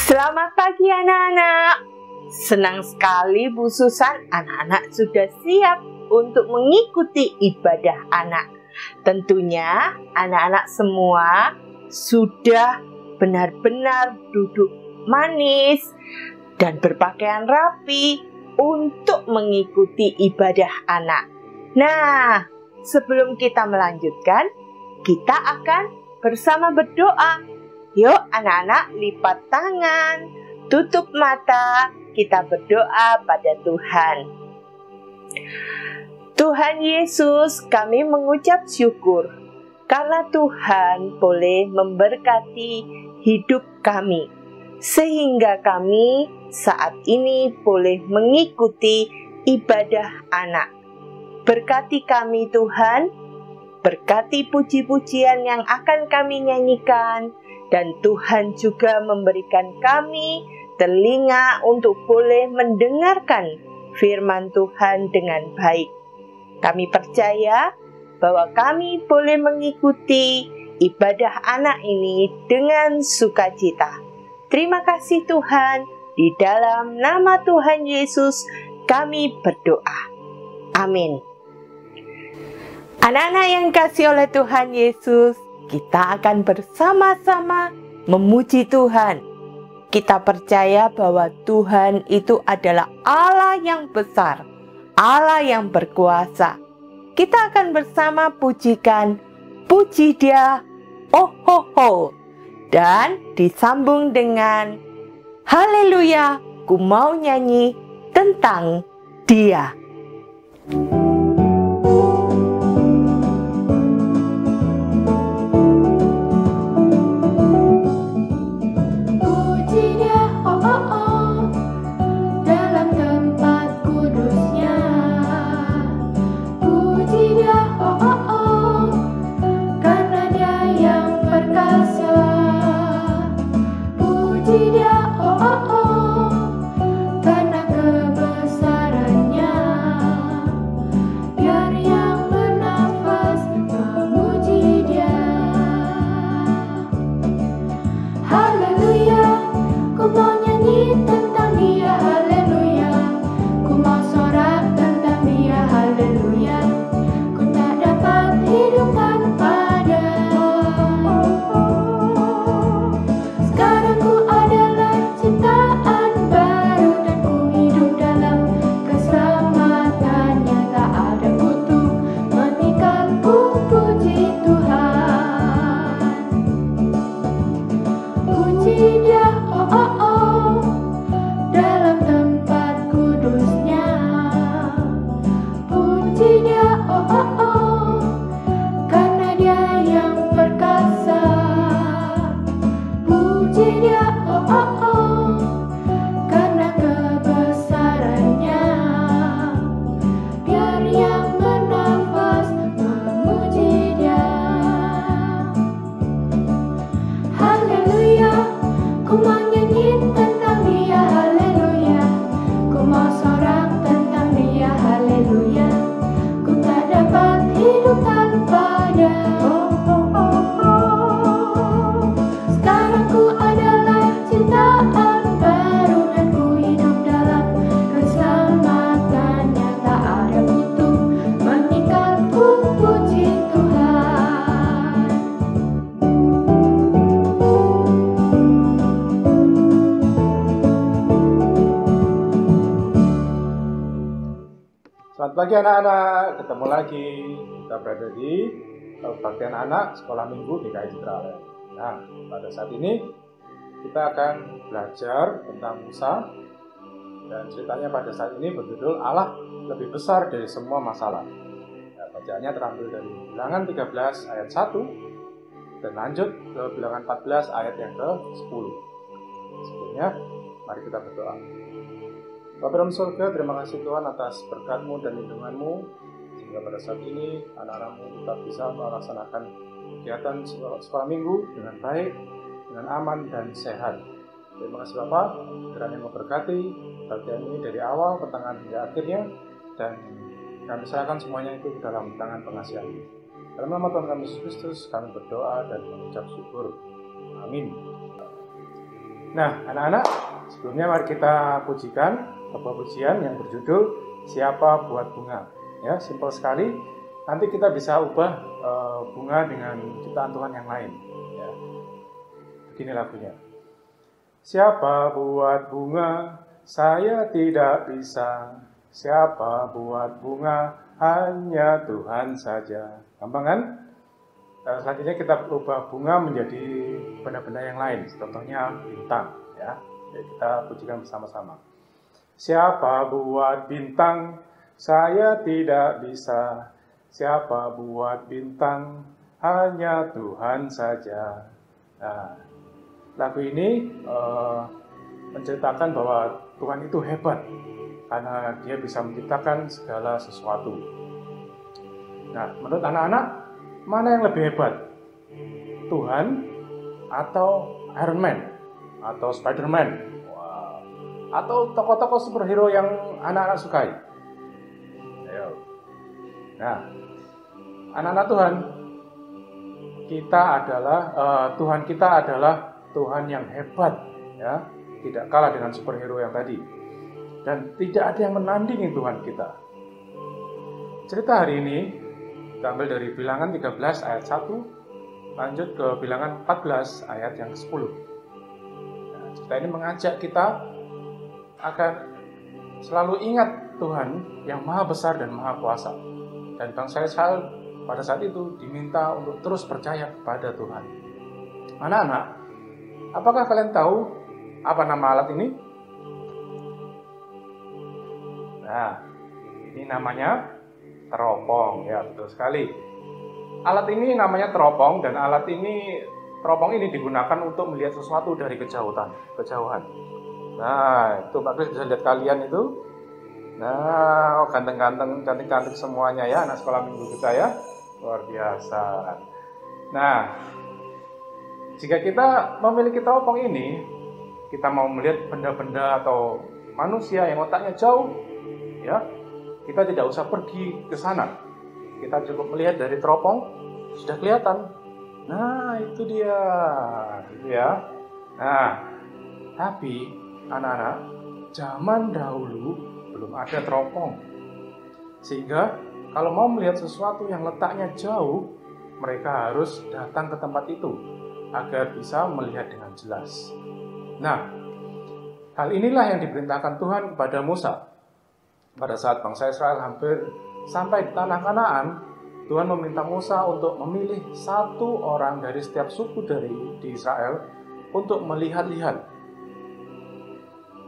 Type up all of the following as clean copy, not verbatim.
Selamat pagi anak-anak. Senang sekali Bu Susan, anak-anak sudah siap untuk mengikuti ibadah anak. Tentunya anak-anak semua sudah benar-benar duduk manis dan berpakaian rapi untuk mengikuti ibadah anak. Nah, sebelum kita melanjutkan, kita akan bersama berdoa. Yuk anak-anak, lipat tangan, tutup mata, kita berdoa pada Tuhan. Tuhan Yesus, kami mengucap syukur karena Tuhan boleh memberkati hidup kami, sehingga kami saat ini boleh mengikuti ibadah anak. Berkati kami Tuhan, berkati puji-pujian yang akan kami nyanyikan, dan Tuhan juga memberikan kami telinga untuk boleh mendengarkan firman Tuhan dengan baik. Kami percaya bahwa kami boleh mengikuti ibadah anak ini dengan sukacita. Terima kasih Tuhan, di dalam nama Tuhan Yesus kami berdoa. Amin. Anak-anak yang kasih oleh Tuhan Yesus, kita akan bersama-sama memuji Tuhan. Kita percaya bahwa Tuhan itu adalah Allah yang besar, Allah yang berkuasa. Kita akan bersama pujikan, puji Dia, oh ho ho, dan disambung dengan haleluya, ku mau nyanyi tentang Dia. Selamat pagi anak-anak, ketemu lagi. Kita berada di Kebaktian Anak Sekolah Minggu DKI Citraland. Nah, pada saat ini kita akan belajar tentang Musa. Dan ceritanya pada saat ini berjudul Allah lebih besar dari semua masalah. Nah, bacaannya terambil dari Bilangan 13 ayat 1 dan lanjut ke Bilangan 14 ayat yang ke-10. Sebelumnya, mari kita berdoa. Bapa dalam surga, terima kasih Tuhan atas berkat-Mu dan lindungan-Mu, sehingga pada saat ini anak-anakmu tetap bisa melaksanakan kegiatan sekolah minggu dengan baik, dengan aman dan sehat. Terima kasih Bapak, kiranya memberkati bagian ini dari awal, pertengahan hingga akhirnya, dan kami serahkan semuanya itu dalam tangan pengasihan. Dalam nama Tuhan kami Yesus Kristus, kami berdoa dan mengucap syukur. Amin. Nah, anak-anak, sebelumnya mari kita pujikan sebuah pujian yang berjudul Siapa Buat Bunga. Ya, simpel sekali. Nanti kita bisa ubah bunga dengan ciptaan Tuhan yang lain. Ya. Begini lagunya. Siapa buat bunga, saya tidak bisa. Siapa buat bunga, hanya Tuhan saja. Gampang kan? Selanjutnya kita ubah bunga menjadi benda-benda yang lain. Contohnya bintang. Ya. Jadi kita pujikan bersama-sama. Siapa buat bintang, saya tidak bisa. Siapa buat bintang, hanya Tuhan saja. Nah, lagu ini menceritakan bahwa Tuhan itu hebat karena Dia bisa menciptakan segala sesuatu. Nah, menurut anak-anak, mana yang lebih hebat? Tuhan atau Iron Man atau Spider-Man? Wow. Atau tokoh-tokoh superhero yang anak-anak sukai? Ayo. Nah, anak-anak Tuhan, Tuhan kita adalah Tuhan yang hebat, ya, tidak kalah dengan superhero yang tadi, dan tidak ada yang menandingi Tuhan kita. Cerita hari ini kita ambil dari Bilangan 13 ayat 1, lanjut ke Bilangan 14 ayat yang ke-10. Nah, cerita ini mengajak kita agar selalu ingat Tuhan yang maha besar dan maha kuasa. Dan bangsa Israel pada saat itu diminta untuk terus percaya kepada Tuhan. Anak-anak, apakah kalian tahu apa nama alat ini? Nah, ini namanya teropong, ya, betul sekali. Alat ini namanya teropong, dan teropong ini digunakan untuk melihat sesuatu dari kejauhan. Nah, itu Pak Kris bisa lihat kalian itu. Nah, ganteng-ganteng, cantik-cantik semuanya ya, anak sekolah minggu kita ya. Luar biasa. Nah, jika kita memiliki teropong ini, kita mau melihat benda-benda atau manusia yang otaknya jauh, ya, kita tidak usah pergi ke sana. Kita cukup melihat dari teropong, sudah kelihatan. Nah, itu dia, gitu ya. Nah, tapi anak-anak, zaman dahulu belum ada teropong, sehingga kalau mau melihat sesuatu yang letaknya jauh, mereka harus datang ke tempat itu agar bisa melihat dengan jelas. Nah, hal inilah yang diperintahkan Tuhan kepada Musa. Pada saat bangsa Israel hampir sampai di tanah Kanaan, Tuhan meminta Musa untuk memilih satu orang dari setiap suku di Israel untuk melihat-lihat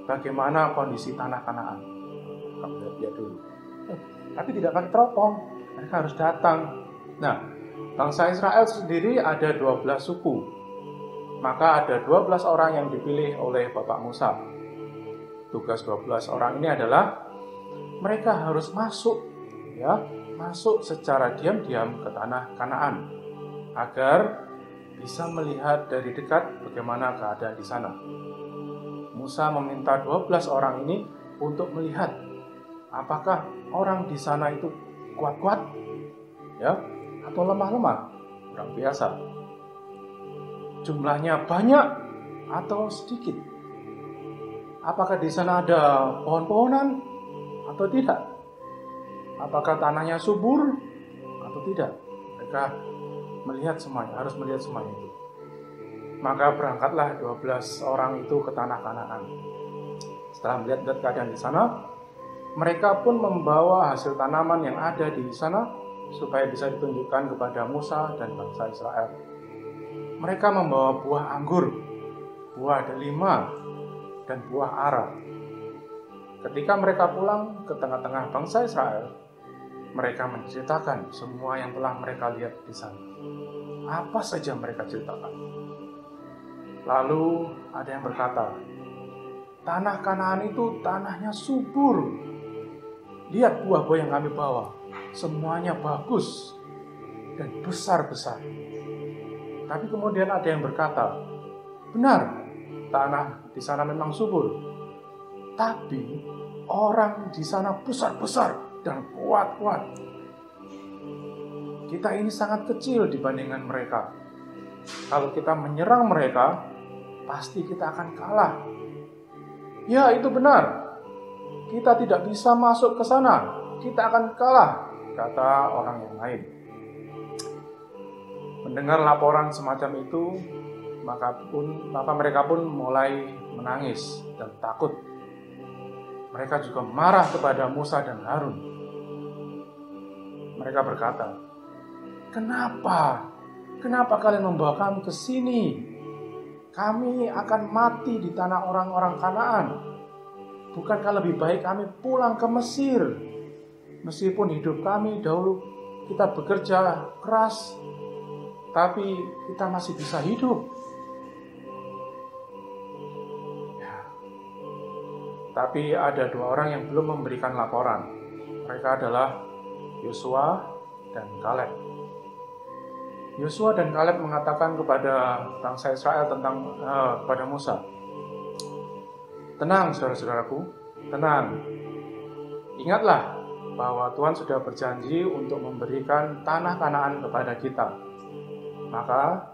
bagaimana kondisi tanah Kanaan. Kamu lihat dulu. Tapi tidak pakai teropong, mereka harus datang. Nah, bangsa Israel sendiri ada 12 suku. Maka ada 12 orang yang dipilih oleh Bapak Musa. Tugas 12 orang ini adalah mereka harus masuk secara diam-diam ke tanah Kanaan agar bisa melihat dari dekat bagaimana keadaan di sana. Musa meminta 12 orang ini untuk melihat apakah orang di sana itu kuat-kuat, ya, atau lemah-lemah, kurang biasa. Jumlahnya banyak atau sedikit. Apakah di sana ada pohon-pohonan atau tidak? Apakah tanahnya subur atau tidak? Mereka harus melihat semuanya itu. Maka berangkatlah 12 orang itu ke tanah Kanaan. Setelah melihat keadaan di sana, mereka pun membawa hasil tanaman yang ada di sana supaya bisa ditunjukkan kepada Musa dan bangsa Israel. Mereka membawa buah anggur, buah delima, dan buah ara. Ketika mereka pulang ke tengah-tengah bangsa Israel, mereka menceritakan semua yang telah mereka lihat di sana. Apa saja mereka ceritakan. Lalu ada yang berkata, tanah Kanaan itu tanahnya subur. Lihat buah-buah yang kami bawa. semuanya bagus dan besar-besar. Tapi kemudian ada yang berkata, benar, tanah di sana memang subur, tapi orang di sana besar-besar dan kuat-kuat. Kita ini sangat kecil dibandingkan mereka. Kalau kita menyerang mereka, pasti kita akan kalah. Ya, itu benar. Kita tidak bisa masuk ke sana. Kita akan kalah, kata orang yang lain. Mendengar laporan semacam itu, maka mereka pun mulai menangis dan takut. Mereka juga marah kepada Musa dan Harun. Mereka berkata, Kenapa kalian membawa kami ke sini? Kami akan mati di tanah orang-orang Kanaan. Bukankah lebih baik kami pulang ke Mesir? Meskipun hidup kami dahulu kita bekerja keras, tapi kita masih bisa hidup. Ya. Tapi ada dua orang yang belum memberikan laporan. Mereka adalah Yosua dan Kaleb. Yosua dan Kaleb mengatakan kepada bangsa Israel kepada Musa, tenang saudara-saudaraku, tenang. Ingatlah bahwa Tuhan sudah berjanji untuk memberikan tanah Kanaan kepada kita. Maka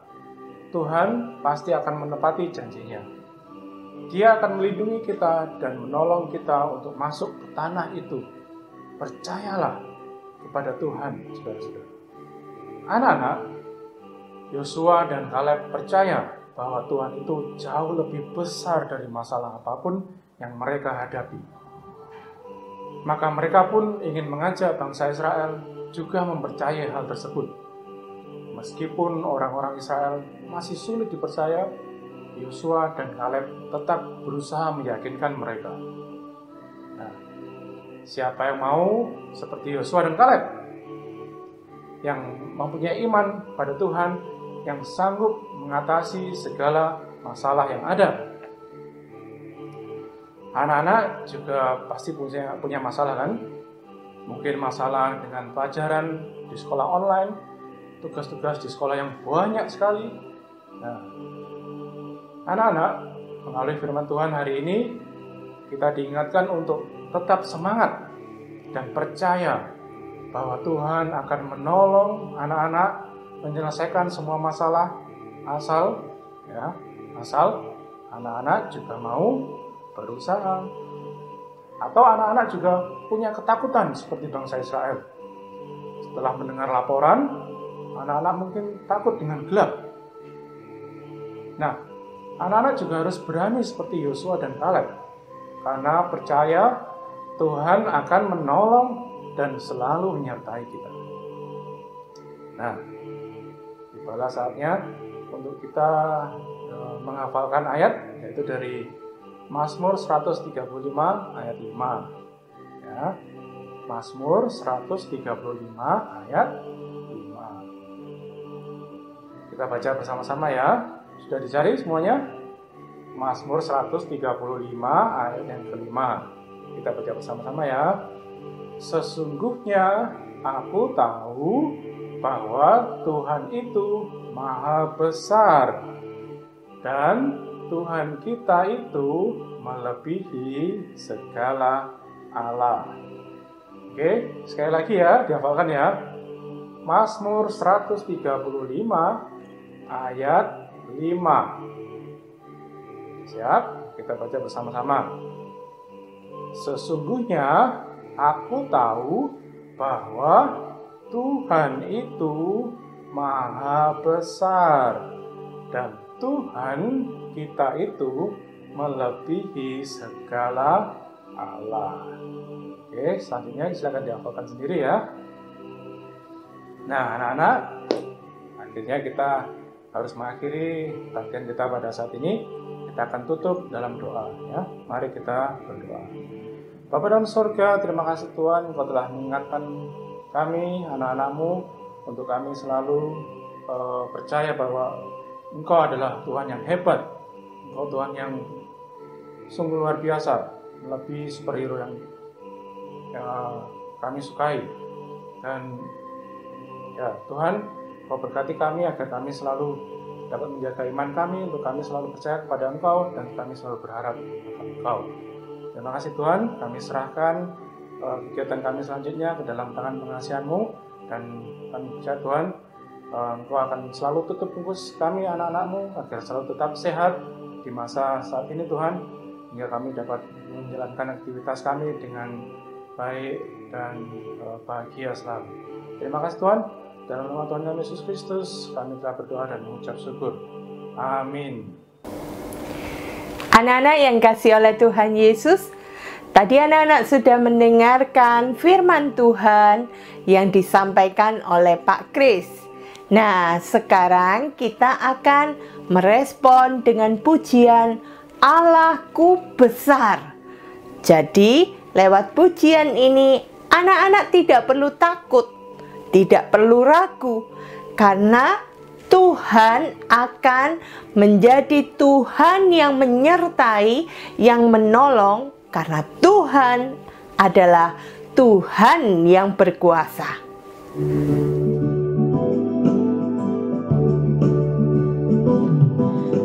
Tuhan pasti akan menepati janjinya. Dia akan melindungi kita dan menolong kita untuk masuk ke tanah itu. Percayalah kepada Tuhan, saudara-saudara. Anak-anak, Yosua dan Kaleb percaya bahwa Tuhan itu jauh lebih besar dari masalah apapun yang mereka hadapi. Maka mereka pun ingin mengajak bangsa Israel juga mempercayai hal tersebut. Meskipun orang-orang Israel masih sulit dipercaya, Yosua dan Kaleb tetap berusaha meyakinkan mereka. Nah, siapa yang mau seperti Yosua dan Kaleb? Yang mempunyai iman pada Tuhan, yang sanggup mengatasi segala masalah yang ada. Anak-anak juga pasti punya masalah kan? Mungkin masalah dengan pelajaran di sekolah online, tugas-tugas di sekolah yang banyak sekali. Nah, anak-anak, melalui firman Tuhan hari ini, kita diingatkan untuk tetap semangat dan percaya bahwa Tuhan akan menolong anak-anak menyelesaikan semua masalah asal anak-anak juga mau berusaha. Atau anak-anak juga punya ketakutan seperti bangsa Israel. Setelah mendengar laporan, anak-anak mungkin takut dengan gelap. Nah, anak-anak juga harus berani seperti Yosua dan Kaleb, karena percaya Tuhan akan menolong dan selalu menyertai kita. Nah, tibalah saatnya untuk kita menghafalkan ayat, yaitu dari Mazmur 135 ayat 5. Ya, Mazmur 135 ayat 5. Kita baca bersama-sama ya. Sudah dicari semuanya? Mazmur 135 ayat yang kelima. Kita baca bersama-sama ya. Sesungguhnya aku tahu bahwa Tuhan itu maha besar dan Tuhan kita itu melebihi segala Allah. Oke, sekali lagi ya, dihafalkan ya. Mazmur 135 ayat 5. Siap? Kita baca bersama-sama. Sesungguhnya aku tahu bahwa Tuhan itu maha besar dan Tuhan kita itu melebihi segala Allah. Oke, selanjutnya silakan dihafalkan sendiri ya. Nah, anak-anak, akhirnya kita harus mengakhiri latihan kita pada saat ini. Kita akan tutup dalam doa ya. Mari kita berdoa. Bapa dalam surga, terima kasih Tuhan, Engkau telah mengingatkan kami, anak-anak-Mu, untuk kami selalu percaya bahwa Engkau adalah Tuhan yang hebat. Engkau Tuhan yang sungguh luar biasa, melebihi superhero yang kami sukai. Dan ya Tuhan, Kau berkati kami agar kami selalu dapat menjaga iman kami, untuk kami selalu percaya kepada Engkau, dan kami selalu berharap kepada Engkau. Terima kasih Tuhan, kami serahkan kegiatan kami selanjutnya ke dalam tangan pengasihan-Mu, dan kami percaya Tuhan, Engkau akan selalu tutup bungkus kami anak-anak-Mu agar selalu tetap sehat di masa saat ini Tuhan, hingga kami dapat menjalankan aktivitas kami dengan baik dan bahagia selalu. Terima kasih Tuhan, dalam nama Tuhan kami Yesus Kristus kami telah berdoa dan mengucap syukur. Amin. Anak-anak yang kasih oleh Tuhan Yesus, tadi anak-anak sudah mendengarkan firman Tuhan yang disampaikan oleh Pak Kris. Nah, sekarang kita akan merespon dengan pujian Allahku besar. Jadi, lewat pujian ini anak-anak tidak perlu takut, tidak perlu ragu, karena Tuhan akan menjadi Tuhan yang menyertai, yang menolong, karena Tuhan adalah Tuhan yang berkuasa.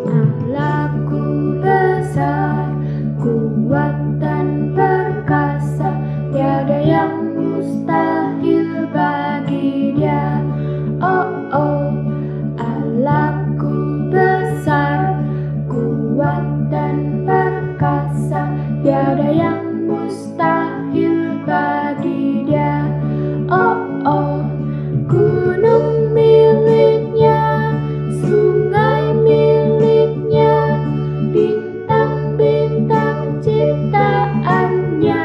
Allahku besar, kuat dan perkasa, tiada yang mustahil bagi Dia. Oh, oh. Allahku besar, kuat dan perkasa, tiada yang mustahil bagi Dia. Oh, oh. Gunung miliknya, sungai miliknya, bintang-bintang ciptaannya.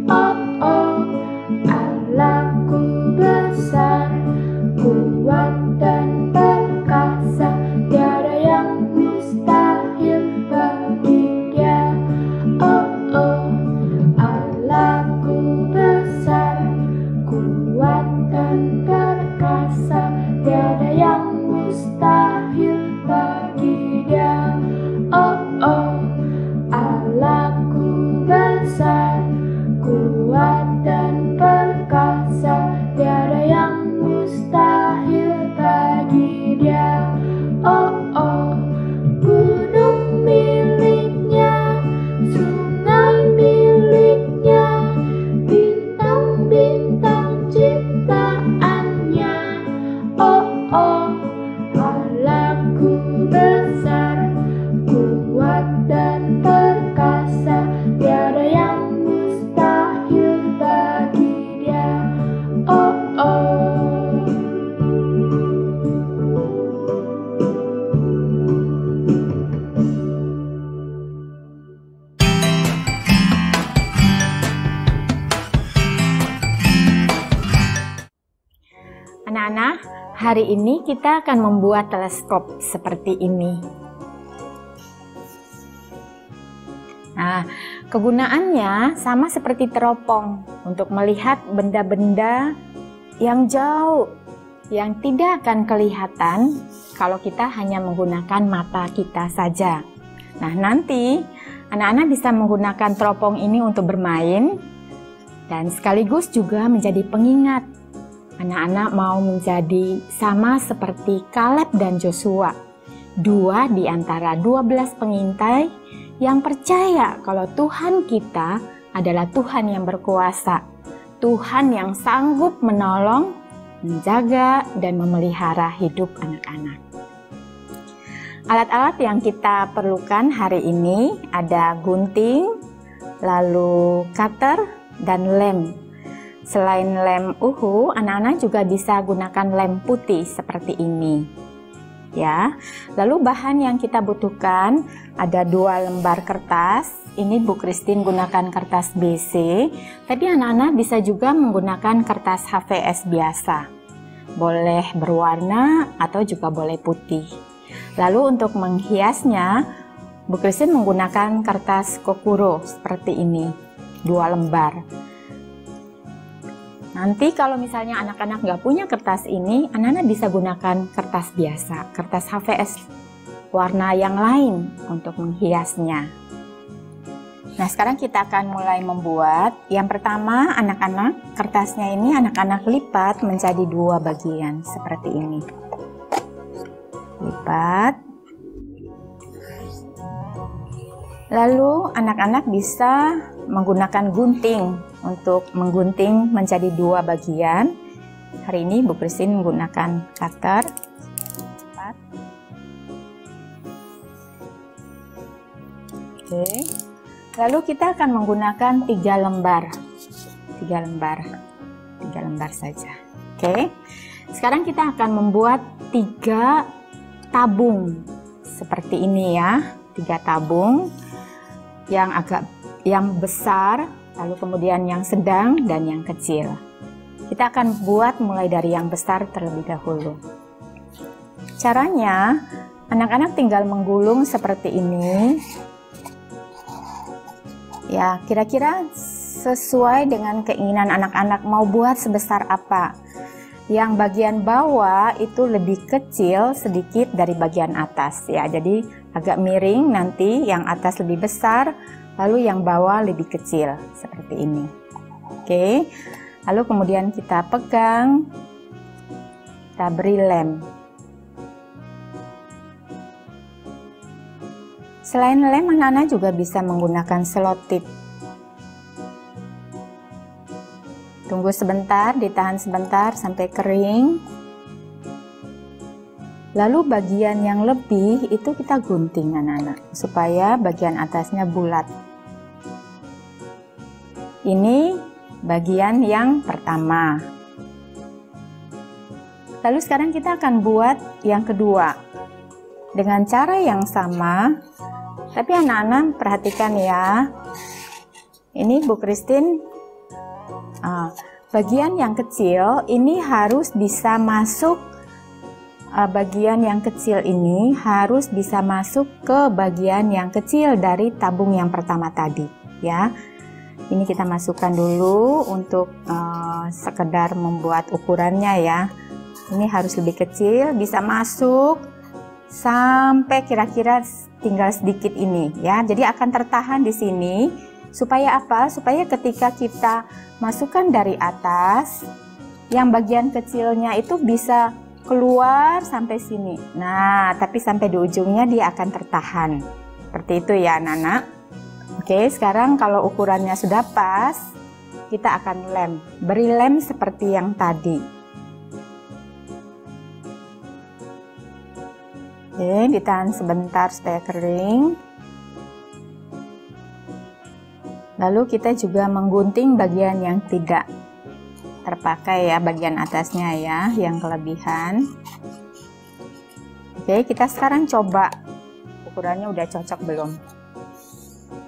Oh, oh. Allahku besar, kuat dan perkasa, tiada yang mustahil bagi Dia. Oh, oh. Allahku besar, kuat dan perkasa, tiada yang mustahil bagi Dia. Oh, oh. Allahku besar, kuat dan perkasa, tiada yang mustahil bagi Dia. Oh, oh. Gunung miliknya, sungai miliknya, bintang-bintang ciptaannya. Oh, oh. Allahku besar, kuat dan perkasa, tiada yang mustahil bagi Dia. Oh, oh. Anak-anak, hari ini kita akan membuat teleskop seperti ini. Nah, kegunaannya sama seperti teropong untuk melihat benda-benda yang jauh, yang tidak akan kelihatan kalau kita hanya menggunakan mata kita saja. Nah, nanti anak-anak bisa menggunakan teropong ini untuk bermain dan sekaligus juga menjadi pengingat. Anak-anak mau menjadi sama seperti Kaleb dan Joshua, 2 di antara 12 pengintai yang percaya kalau Tuhan kita adalah Tuhan yang berkuasa, Tuhan yang sanggup menolong, menjaga, dan memelihara hidup anak-anak. Alat-alat yang kita perlukan hari ini ada gunting, lalu cutter, dan lem. Selain lem uhu, anak-anak juga bisa gunakan lem putih seperti ini. Ya, lalu bahan yang kita butuhkan ada 2 lembar kertas. Ini Bu Christine gunakan kertas BC. Tadi anak-anak bisa juga menggunakan kertas HVS biasa. Boleh berwarna atau juga boleh putih. Lalu untuk menghiasnya, Bu Christine menggunakan kertas kokuro seperti ini, 2 lembar. Nanti kalau misalnya anak-anak nggak punya kertas ini, anak-anak bisa gunakan kertas biasa, kertas HVS warna yang lain untuk menghiasnya. Nah, sekarang kita akan mulai membuat. Yang pertama, anak-anak, kertasnya ini anak-anak lipat menjadi 2 bagian seperti ini. Lipat. Lalu anak-anak bisa menggunakan gunting untuk menggunting menjadi 2 bagian. Hari ini Bu Christine menggunakan cutter. Oke. Lalu kita akan menggunakan 3 lembar. 3 lembar saja. Oke. Sekarang kita akan membuat 3 tabung seperti ini ya. 3 tabung yang besar, lalu kemudian yang sedang dan yang kecil. Kita akan buat mulai dari yang besar terlebih dahulu. Caranya, anak-anak tinggal menggulung seperti ini. Ya, kira-kira sesuai dengan keinginan anak-anak mau buat sebesar apa. Yang bagian bawah itu lebih kecil sedikit dari bagian atas ya. Jadi agak miring, nanti yang atas lebih besar, lalu yang bawah lebih kecil seperti ini. Oke. Lalu kemudian kita pegang, kita beri lem. Selain lem, anak-anak juga bisa menggunakan selotip. Tunggu sebentar, ditahan sebentar sampai kering. Lalu bagian yang lebih itu kita gunting anak-anak, supaya bagian atasnya bulat. Ini bagian yang pertama. Lalu sekarang kita akan buat yang kedua. Dengan cara yang sama, tapi anak-anak perhatikan ya. Ini Bu Christine, bagian yang kecil ini harus bisa masuk, bagian yang kecil ini harus bisa masuk ke bagian yang kecil dari tabung yang pertama tadi ya. Ini kita masukkan dulu untuk sekedar membuat ukurannya ya. Ini harus lebih kecil, bisa masuk sampai kira-kira tinggal sedikit ini ya. Jadi akan tertahan di sini supaya apa? Supaya ketika kita masukkan dari atas, yang bagian kecilnya itu bisa keluar sampai sini. Nah, tapi sampai di ujungnya dia akan tertahan. Seperti itu ya anak-anak. Oke, sekarang kalau ukurannya sudah pas, kita akan lem. Beri lem seperti yang tadi. Oke, ditahan sebentar supaya kering. Lalu kita juga menggunting bagian yang tidak terpakai ya, bagian atasnya ya, yang kelebihan. Oke, kita sekarang coba ukurannya udah cocok belum.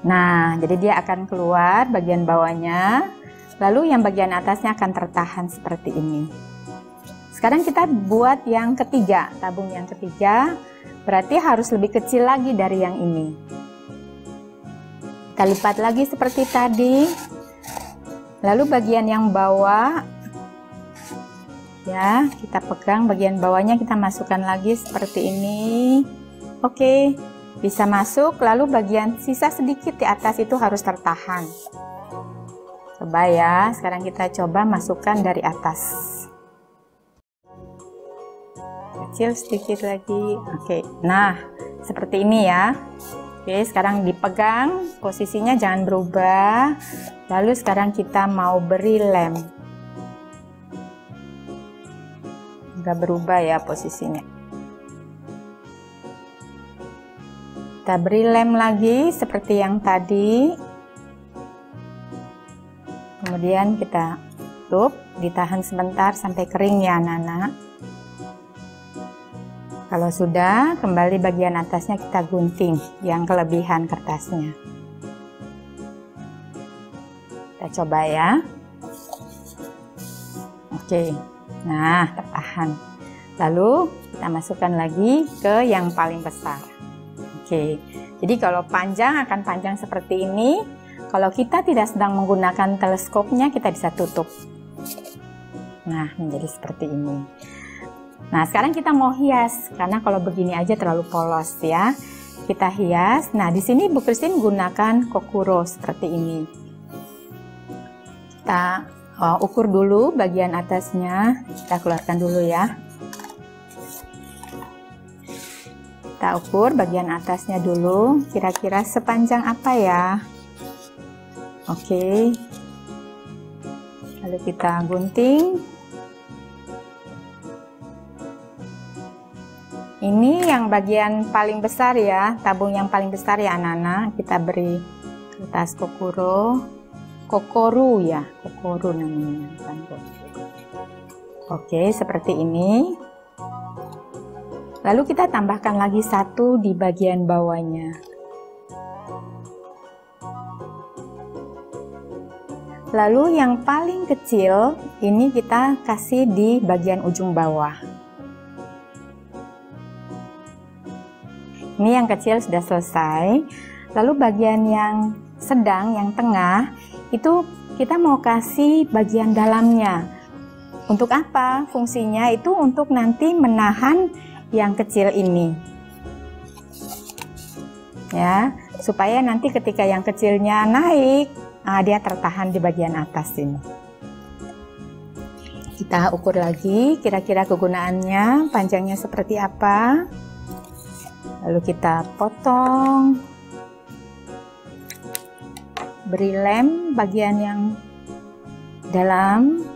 Nah, jadi dia akan keluar bagian bawahnya, lalu yang bagian atasnya akan tertahan seperti ini. Sekarang kita buat yang ketiga, tabung yang ketiga. Berarti harus lebih kecil lagi dari yang ini. Kita lipat lagi seperti tadi. Lalu bagian yang bawah, ya kita pegang bagian bawahnya, kita masukkan lagi seperti ini. Oke, bisa masuk. Lalu bagian sisa sedikit di atas itu harus tertahan. Coba ya, sekarang kita coba masukkan dari atas. Kecil sedikit lagi. Oke, nah seperti ini ya. Oke, sekarang dipegang, posisinya jangan berubah. Lalu sekarang kita mau beri lem. Enggak berubah ya posisinya. Kita beri lem lagi seperti yang tadi. Kemudian kita tutup, ditahan sebentar sampai kering ya anak-anak. Kalau sudah, kembali bagian atasnya kita gunting yang kelebihan kertasnya. Kita coba ya. Oke, nah tertahan. Lalu kita masukkan lagi ke yang paling besar. Oke, jadi kalau panjang akan panjang seperti ini. Kalau kita tidak sedang menggunakan teleskopnya, kita bisa tutup. Nah, menjadi seperti ini. Nah, sekarang kita mau hias, karena kalau begini aja terlalu polos ya. kita hias. Nah, di sini Bu Christine gunakan kokuro seperti ini. Kita ukur dulu bagian atasnya. Kita keluarkan dulu ya. Kita ukur bagian atasnya dulu. Kira-kira sepanjang apa ya? Oke. Lalu kita gunting. Ini yang bagian paling besar ya, tabung yang paling besar ya anak-anak. Kita beri kertas kokoro ya, kokoro namanya. Oke, seperti ini. Lalu kita tambahkan lagi satu di bagian bawahnya. Lalu yang paling kecil ini kita kasih di bagian ujung bawah. Ini yang kecil sudah selesai. Lalu bagian yang sedang, yang tengah, itu kita mau kasih bagian dalamnya. Untuk apa? Fungsinya itu untuk nanti menahan yang kecil ini. Ya, supaya nanti ketika yang kecilnya naik, dia tertahan di bagian atas ini. Kita ukur lagi kira-kira kegunaannya, panjangnya seperti apa. Lalu kita potong, beri lem bagian yang dalam,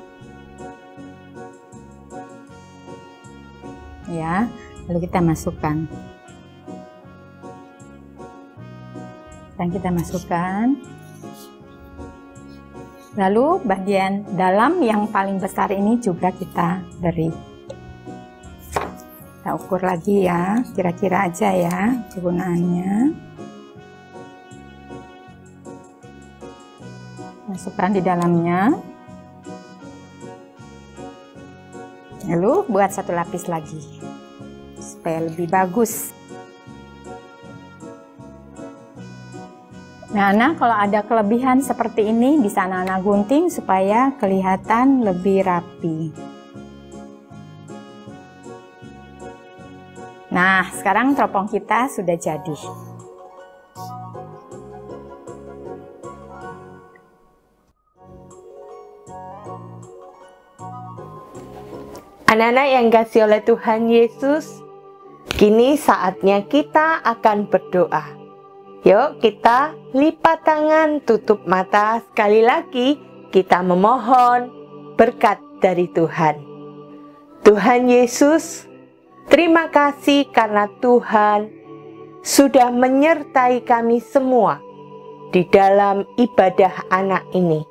ya. Lalu kita masukkan, dan kita masukkan. Lalu bagian dalam yang paling besar ini juga kita beri. Kita ukur lagi ya, kira-kira aja ya kegunaannya. Masukkan di dalamnya. Lalu buat satu lapis lagi supaya lebih bagus. Nah, kalau ada kelebihan seperti ini bisa anak-anak gunting supaya kelihatan lebih rapi. Nah, sekarang teropong kita sudah jadi. Anak-anak yang kasih oleh Tuhan Yesus, kini saatnya kita akan berdoa. Yuk kita lipat tangan, tutup mata, sekali lagi kita memohon berkat dari Tuhan. Tuhan Yesus, terima kasih karena Tuhan sudah menyertai kami semua di dalam ibadah anak ini.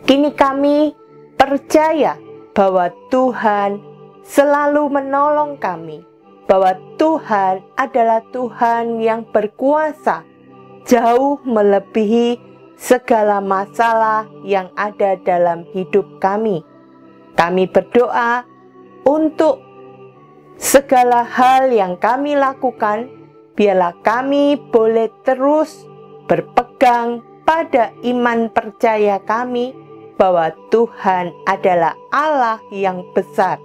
Kini kami percaya bahwa Tuhan selalu menolong kami, bahwa Tuhan adalah Tuhan yang berkuasa, jauh melebihi segala masalah yang ada dalam hidup kami. Kami berdoa untuk segala hal yang kami lakukan, biarlah kami boleh terus berpegang pada iman percaya kami bahwa Tuhan adalah Allah yang besar,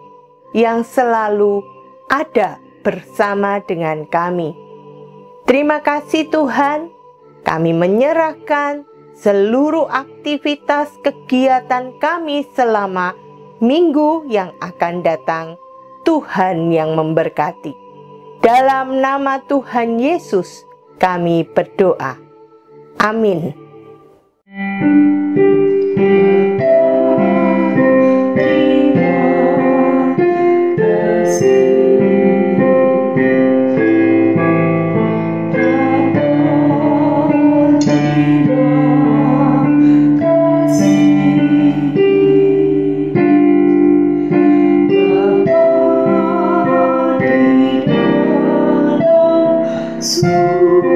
yang selalu ada bersama dengan kami. Terima kasih Tuhan, kami menyerahkan seluruh aktivitas kegiatan kami selama minggu yang akan datang. Tuhan yang memberkati. Dalam nama Tuhan Yesus kami berdoa. Amin. Surga